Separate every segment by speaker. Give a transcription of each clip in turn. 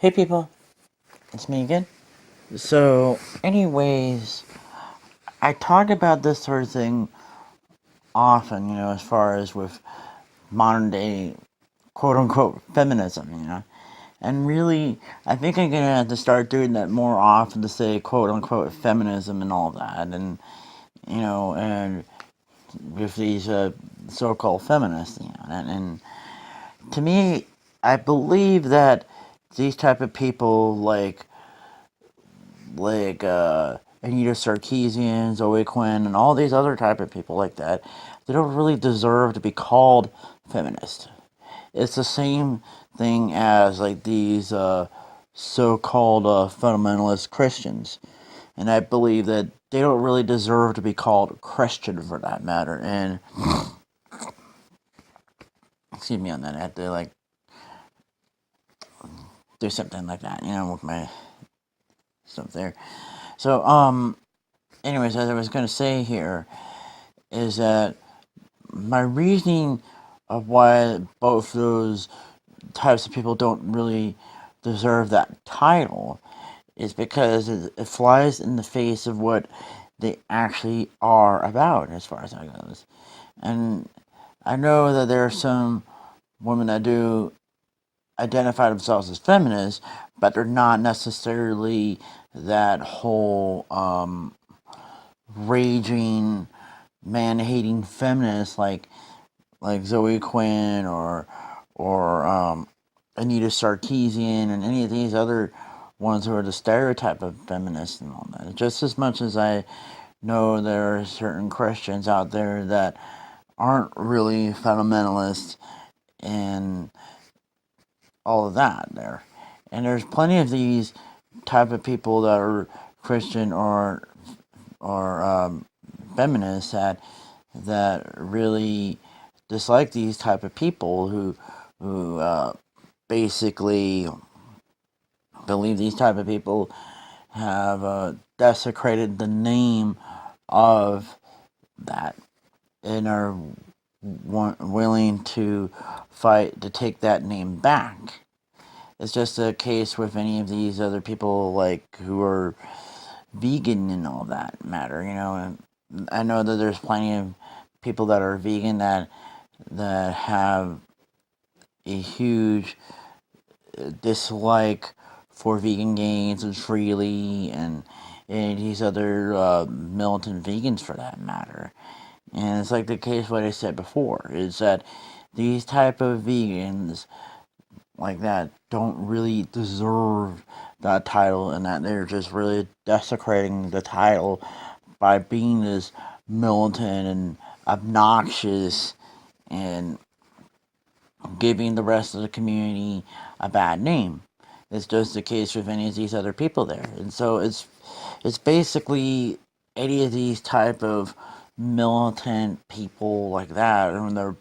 Speaker 1: Hey people, it's me again. So, anyways, I talk about this sort of thing often, as far as with modern day quote unquote feminism, And really, I think I'm gonna have to start doing that more often to say quote unquote feminism and all that. And with these so called feminists, and to me, I believe that these type of people like Anita Sarkeesian, Zoe Quinn, and all these other type of people like that, they don't really deserve to be called feminist. It's the same thing as like these so-called fundamentalist Christians, and I believe that they don't really deserve to be called Christian for that matter. And excuse me on that, I had to like do something like that, with my stuff there. So anyways, as I was gonna say here is that my reasoning of why both those types of people don't really deserve that title is because it flies in the face of what they actually are about, as far as that goes. And I know that there are some women that do identify themselves as feminists, but they're not necessarily that whole raging, man-hating feminist like Zoe Quinn or Anita Sarkeesian and any of these other ones who are the stereotype of feminists and all that. Just as much as I know there are certain Christians out there that aren't really fundamentalists and all of that there. And there's plenty of these type of people that are Christian or feminists that really dislike these type of people who basically believe these type of people have desecrated the name of that and are willing to fight to take that name back. It's just a case with any of these other people like who are vegan and all that matter, and I know that there's plenty of people that are vegan that have a huge dislike for vegan gains and Freely and these other militant vegans for that matter. And it's like the case what I said before is that these type of vegans like that don't really deserve that title and that they're just really desecrating the title by being this militant and obnoxious and giving the rest of the community a bad name. It's just the case with any of these other people there. And so it's basically any of these type of militant people like that when they're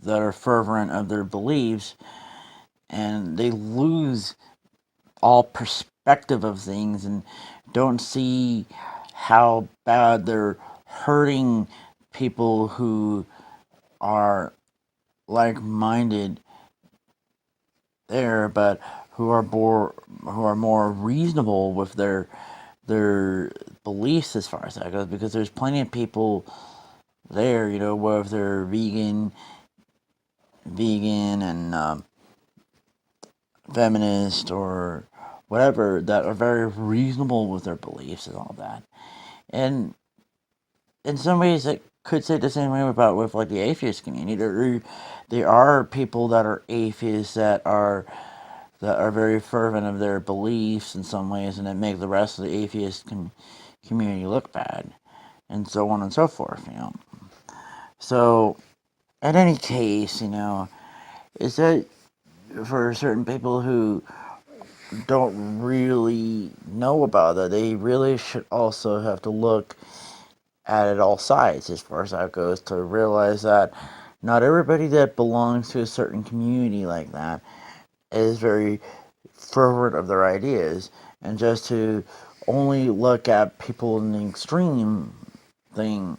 Speaker 1: that are fervent of their beliefs and they lose all perspective of things and don't see how bad they're hurting people who are like-minded there, but who are more reasonable with their beliefs as far as that goes. Because there's plenty of people there, whether they're vegan and feminist or whatever, that are very reasonable with their beliefs and all that. And in some ways, it could say the same way about with like the atheist community. There are people that are atheists that are very fervent of their beliefs in some ways, and it makes the rest of the atheist community look bad, and so on and so forth. So, in any case, is that for certain people who don't really know about that, they really should also have to look at it all sides as far as that goes to realize that not everybody that belongs to a certain community like that is very fervent of their ideas, and just to only look at people in the extreme thing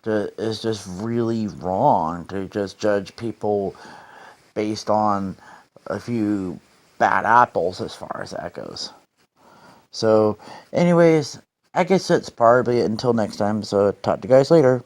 Speaker 1: is just really wrong to just judge people based on a few bad apples as far as that goes. So, anyways, I guess that's probably it until next time. So, talk to you guys later.